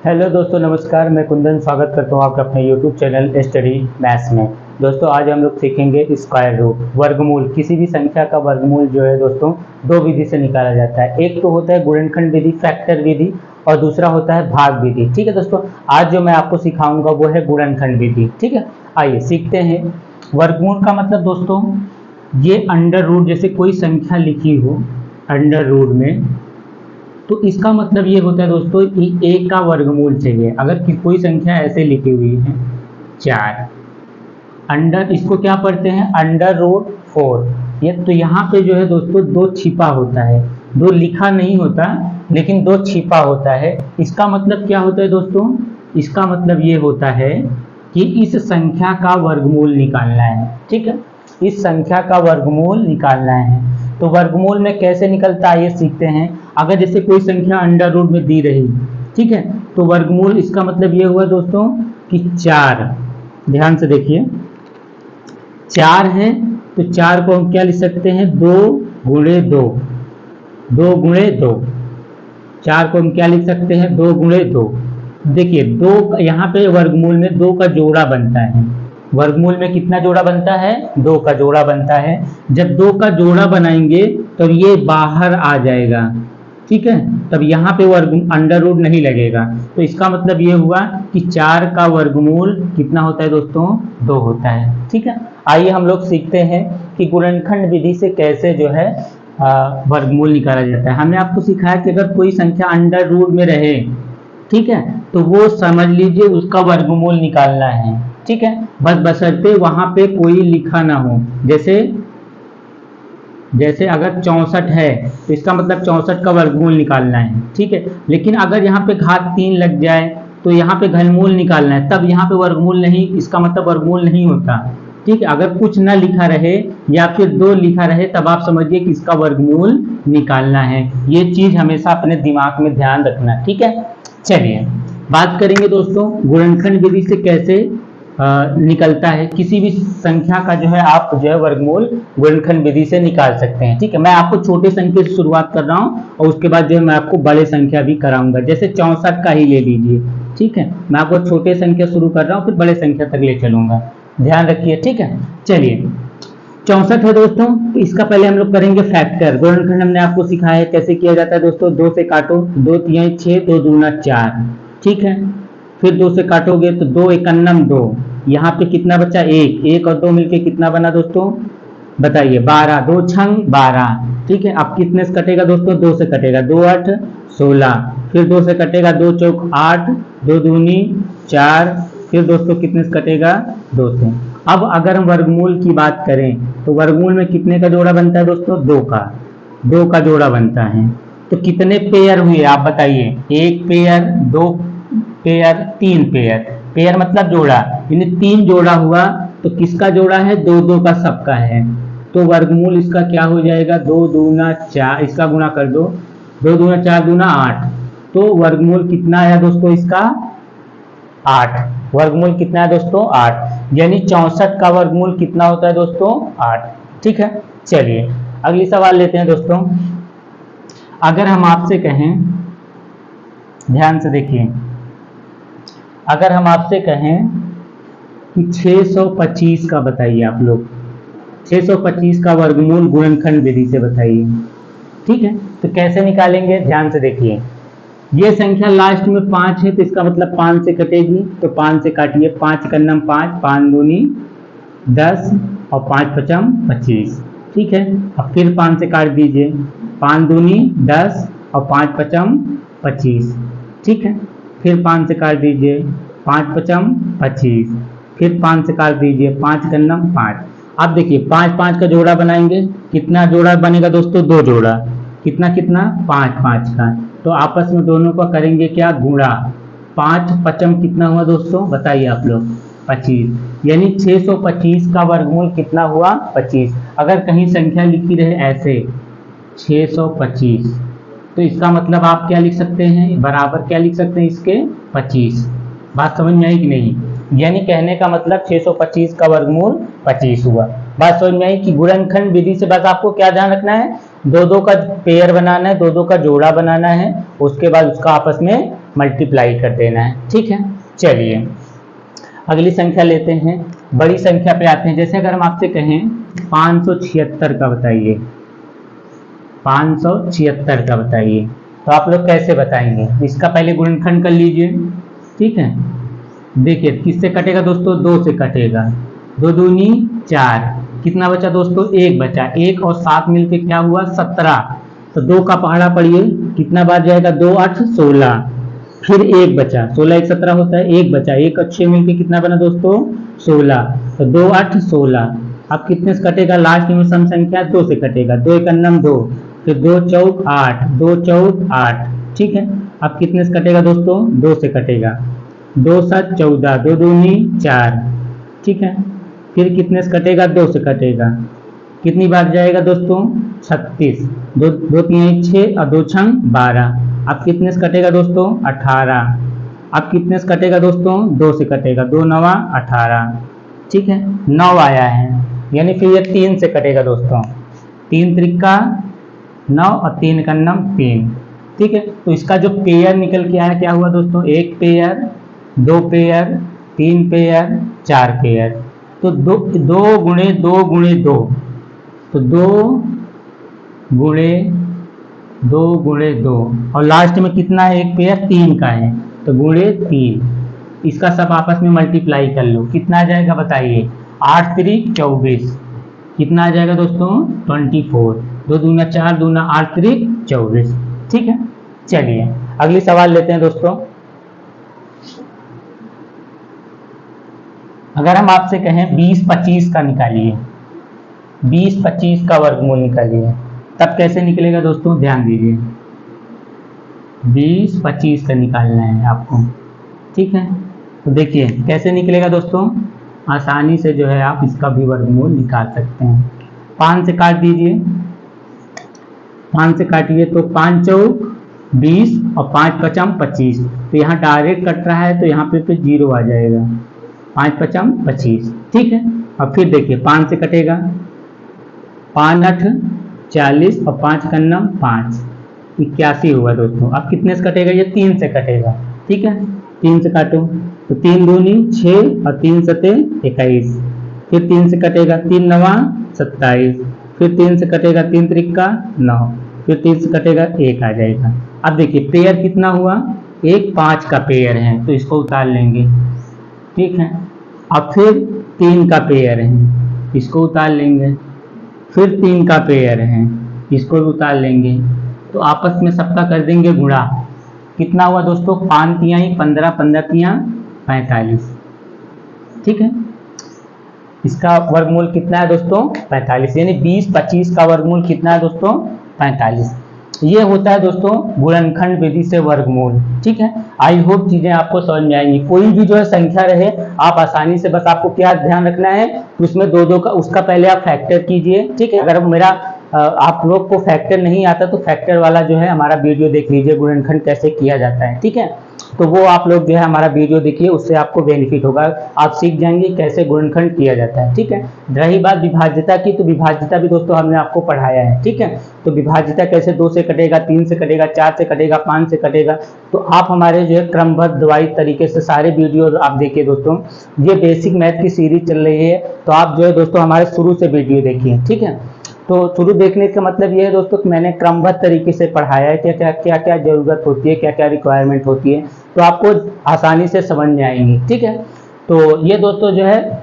Hello दोस्तों, नमस्कार। मैं कुंदन स्वागत करता हूँ आपका अपने यूट्यूब चैनल स्टडी मैथ्स में। दोस्तों आज हम लोग सीखेंगे स्क्वायर रूट, वर्गमूल। किसी भी संख्या का वर्गमूल जो है दोस्तों दो विधि से निकाला जाता है। एक तो होता है गुणनखंड विधि, फैक्टर विधि, और दूसरा होता है भाग विधि। ठीक है दोस्तों, आज जो मैं आपको सिखाऊंगा वो है गुणनखंड विधि। ठीक है, आइए सीखते हैं। वर्गमूल का मतलब दोस्तों ये अंडर रूट, जैसे कोई संख्या लिखी हो अंडर रूट में, तो इसका मतलब ये होता है दोस्तों कि एक का वर्गमूल चाहिए। अगर कोई संख्या ऐसे लिखी हुई है 4, अंडर, इसको क्या पढ़ते हैं अंडर रूट 4। ये तो यहाँ पे जो है दोस्तों दो छिपा होता है, दो लिखा नहीं होता लेकिन दो छिपा होता है। इसका मतलब क्या होता है दोस्तों? इसका मतलब ये होता है कि इस संख्या का वर्गमूल निकालना है। ठीक है, इस संख्या का वर्गमूल निकालना है। तो वर्गमूल में कैसे निकलता है ये सीखते हैं। अगर जैसे कोई संख्या अंडर रूट में दी रही, ठीक है, तो वर्गमूल इसका मतलब ये हुआ दोस्तों कि 4, ध्यान से देखिए 4 है तो 4 को हम क्या लिख सकते हैं 2 गुणे 2, 2 गुणे 2। 4 को हम क्या लिख सकते हैं 2 गुणे 2। देखिए 2 यहाँ पे वर्गमूल में 2 का जोड़ा बनता है। वर्गमूल में कितना जोड़ा बनता है? 2 का जोड़ा बनता है। जब 2 का जोड़ा बनाएंगे तो ये बाहर आ जाएगा। ठीक है, तब यहाँ पे वर्ग अंडर रूट नहीं लगेगा। तो इसका मतलब ये हुआ कि 4 का वर्गमूल कितना होता है दोस्तों? 2 होता है। ठीक है, आइए हम लोग सीखते हैं कि गुणनखंड विधि से कैसे जो है वर्गमूल निकाला जाता है। हमने आपको सिखाया कि अगर कोई संख्या अंडर रूट में रहे, ठीक है, तो वो समझ लीजिए उसका वर्गमूल निकालना है। ठीक है, बस बशर्ते वहां पे कोई लिखा ना हो। जैसे अगर 64 है तो इसका मतलब 64 का वर्गमूल निकालना है। ठीक है, लेकिन अगर यहाँ पे घात 3 लग जाए तो यहाँ पे घनमूल निकालना है, तब यहाँ पे वर्गमूल नहीं, इसका मतलब वर्गमूल नहीं होता। ठीक है, अगर कुछ ना लिखा रहे या फिर 2 लिखा रहे तब आप समझिए कि इसका वर्गमूल निकालना है। ये चीज हमेशा अपने दिमाग में ध्यान रखना। ठीक है, चलिए बात करेंगे दोस्तों गुणनखंड विधि से कैसे निकलता है। किसी भी संख्या का जो है आप जो है वर्गमूल गुणनखंड विधि से निकाल सकते हैं। ठीक है, मैं आपको छोटे संख्या से शुरुआत कर रहा हूं और उसके बाद जो है मैं आपको बड़े संख्या भी कराऊंगा। जैसे 64 का ही ले लीजिए। ठीक है, मैं आपको छोटे संख्या शुरू कर रहा हूं, फिर बड़े संख्या तक ले चलूंगा, ध्यान रखिए। ठीक है, चलिए 64 है दोस्तों, तो इसका पहले हम लोग करेंगे फैक्टर। गुणनखंड हमने आपको सिखाया है कैसे किया जाता है दोस्तों। 2 से काटो, 2 3 6, 2 दूना 4। ठीक है, फिर 2 से काटोगे तो 2 एकन्नम 2, यहाँ पे कितना बचा 1, 1 और 2 मिलके कितना बना दोस्तों बताइए 12, 2 छंग 12। ठीक है, अब कितने से कटेगा दोस्तों? 2 से कटेगा, 2 8 16, फिर 2 से कटेगा 2 चौक 8, 2 दूनी 4, फिर दोस्तों कितने से कटेगा 2 से। अब अगर हम वर्गमूल की बात करें तो वर्गमूल में कितने का जोड़ा बनता है दोस्तों? 2 का जोड़ा बनता है। तो कितने पेयर हुए आप बताइए? 1 पेयर, 2 पेयर, 3 पेयर। पेयर मतलब जोड़ा, यानी 3 जोड़ा हुआ। तो किसका जोड़ा है? 2 का सबका है। तो वर्गमूल इसका क्या हो जाएगा? 2 दूना 4, इसका गुणा कर दो, 2 दूना 4 दूना 8। तो वर्गमूल कितना है दोस्तों इसका? 8। वर्गमूल कितना है दोस्तों? 8। यानी 64 का वर्गमूल कितना होता है दोस्तों? 8। ठीक है, चलिए अगली सवाल लेते हैं दोस्तों। अगर हम आपसे कहें, ध्यान से देखिए, अगर हम आपसे कहें कि 625 का बताइए आप लोग, 625 का वर्गमूल गुणनखंड विधि से बताइए। ठीक है, तो कैसे निकालेंगे? ध्यान से देखिए, ये संख्या लास्ट में 5 है तो इसका मतलब 5 से कटेगी, तो 5 से काटिए। 5 कन्नम 5, 5 दूनी 10 और 5 पचम 25। ठीक है, अब फिर 5 से काट दीजिए, 5 दूनी 10 और 5 पचम 25। ठीक है, फिर 5 से काट दीजिए, 5 पचम 25, फिर 5 से काट दीजिए, 5 कन्नम 5। अब देखिए 5 5 का जोड़ा बनाएंगे, कितना जोड़ा बनेगा दोस्तों? 2 जोड़ा। कितना कितना? 5 5 का। तो आपस में दोनों का करेंगे क्या? गुणा। 5 पचम कितना हुआ दोस्तों बताइए आप लोग? 25। यानी 625 का वर्गमूल कितना हुआ? 25। अगर कहीं संख्या लिखी रहे ऐसे 625, तो इसका मतलब आप क्या लिख सकते हैं? बराबर क्या लिख सकते हैं इसके? 25। बात समझ में आई कि नहीं? यानी कहने का मतलब 625 का वर्गमूल 25 हुआ। बात समझ में आई कि गुणनखंड विधि से बस आपको क्या ध्यान रखना है? 2 का पेयर बनाना है, 2 का जोड़ा बनाना है, उसके बाद उसका आपस में मल्टीप्लाई कर देना है। ठीक है, चलिए अगली संख्या लेते हैं, बड़ी संख्या पे आते हैं। जैसे अगर हम आपसे कहें 576 का बताइए, 576 का बताइए, तो आप लोग कैसे बताएंगे? इसका पहले गुणनखंड कर लीजिए। ठीक है, देखिए किससे कटेगा दोस्तों? 2 से कटेगा, 2 दूनी 4, कितना बचा दोस्तों? 1 बचा, 1 और 7 मिलके क्या हुआ? 17। तो 2 का पहाड़ा पढ़िए, कितना बार जाएगा? 2 8 16, फिर 1 बचा, 16 1 17 होता है, 1 बचा, 1 और 6 मिलके कितना बना दोस्तों? 16। तो 2 8 16, अब कितने से कटेगा? लास्ट में सम संख्या 2 से कटेगा, 2 1 9 2, फिर 2 4 8, 2 4 8। ठीक है, अब कितने से कटेगा दोस्तों? 2 से कटेगा, 2 7 14, 2 दूनी 4। ठीक है, फिर कितने से कटेगा? 2 से कटेगा, कितनी बार जाएगा दोस्तों? 36, 2 2 3 6 और 2 6 12। अब कितने से कटेगा दोस्तों? 18। अब कितने से कटेगा दोस्तों? 2 से कटेगा, 2 9 18। ठीक है, 9 आया है, यानी फिर ये 3 से कटेगा दोस्तों, 3 त्रिका 9 और 3 का 9 3। ठीक है, तो इसका जो पेयर निकल के आया क्या हुआ दोस्तों? 1 पेयर, 2 पेयर, 3 पेयर, 4 पेयर। तो 2 गुणे 2 गुणे 2, तो 2 गुणे 2 गुणे 2, और लास्ट में कितना है? 1 पेयर 3 का है, तो गुणे 3। इसका सब आपस में मल्टीप्लाई कर लो, कितना आ जाएगा बताइए? 8 3 24, कितना आ जाएगा दोस्तों? 24। 2 दूना 4, दूना 8 3 24। ठीक है, चलिए अगली सवाल लेते हैं दोस्तों। अगर हम आपसे कहें 20 25 का निकालिए, 20 25 का वर्गमूल निकालिए, तब कैसे निकलेगा दोस्तों? ध्यान दीजिए, 20 25 का निकालना है आपको। ठीक है, तो देखिए कैसे निकलेगा दोस्तों? आसानी से जो है आप इसका भी वर्गमूल निकाल सकते हैं। 5 से काट दीजिए, 5 से काटिए तो 5 चौक 20 और 5 पचम 25, तो यहाँ डायरेक्ट कट रहा है तो यहाँ पे तो 0 आ जाएगा, 5 पचम 25। ठीक है, अब फिर देखिए 5 से कटेगा, 5 8 40 और 5 का 9 5, 81 हुआ दोस्तों। अब कितने से कटेगा? ये 3 से कटेगा। ठीक है, 3 से काटो, तो 3 दूनी 6 और 3 सते 21, फिर 3 से कटेगा, 3 9 27, फिर 3 से कटेगा, 3 त्रिका 9, फिर 3 से कटेगा 1 आ जाएगा। अब देखिए पेयर कितना हुआ? 1 5 का पेयर है, तो इसको उतार लेंगे। ठीक है, अब फिर 3 का पेयर है, इसको उतार लेंगे, फिर 3 का पेयर है, इसको भी उतार लेंगे, तो आपस में सबका कर देंगे गुणा। कितना हुआ दोस्तों? 5 तिहाई 15, 15 तिहाई 45। ठीक है, इसका वर्गमूल कितना है दोस्तों? 45, यानी 20 25 का वर्गमूल कितना है दोस्तों? 45। ये होता है दोस्तों गुणनखंड विधि से वर्गमूल। ठीक है, आई होप चीजें आपको समझ में आएंगी। कोई भी जो है संख्या रहे, आप आसानी से, बस आपको क्या ध्यान रखना है, उसमें 2 2 का, उसका पहले आप फैक्टर कीजिए। ठीक है, अगर मेरा आप लोग को फैक्टर नहीं आता तो फैक्टर वाला जो है हमारा वीडियो देख लीजिए, गुणनखंड कैसे किया जाता है। ठीक है, तो वो आप लोग जो है हमारा वीडियो देखिए, उससे आपको बेनिफिट होगा, आप सीख जाएंगे कैसे गुणनखंड किया जाता है। ठीक है, रही बात विभाज्यता की, तो विभाज्यता भी दोस्तों हमने आपको पढ़ाया है। ठीक है, तो विभाज्यता कैसे 2 से कटेगा, 3 से कटेगा, 4 से कटेगा, 5 से कटेगा, तो आप हमारे जो है क्रमबद्ध वाइज तरीके से सारे वीडियो आप देखिए दोस्तों। ये बेसिक मैथ की सीरीज चल रही है, तो आप जो है दोस्तों हमारे शुरू से वीडियो देखिए। ठीक है, तो शुरू देखने का मतलब ये है दोस्तों कि मैंने क्रमबद्ध तरीके से पढ़ाया है, क्या क्या जरूरत होती है, क्या क्या रिक्वायरमेंट होती है, तो आपको आसानी से समझ में आएंगी। ठीक है, तो ये दोस्तों जो है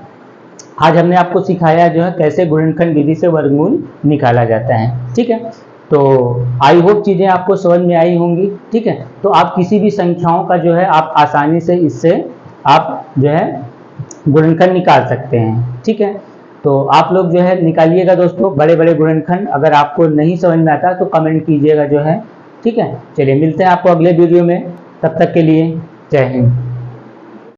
आज हमने आपको सिखाया जो है कैसे गुणनखंड विधि से वर्गमूल निकाला जाता है। ठीक है, तो आई होप चीज़ें आपको समझ में आई होंगी। ठीक है, तो आप किसी भी संख्याओं का जो है आप आसानी से इससे आप जो है गुणनखंड निकाल सकते हैं। ठीक है, तो आप लोग जो है निकालिएगा दोस्तों बड़े बड़े गुणनखंड। अगर आपको नहीं समझ में आता तो कमेंट कीजिएगा जो है। ठीक है, चलिए मिलते हैं आपको अगले वीडियो में, तब तक के लिए जय हिंद।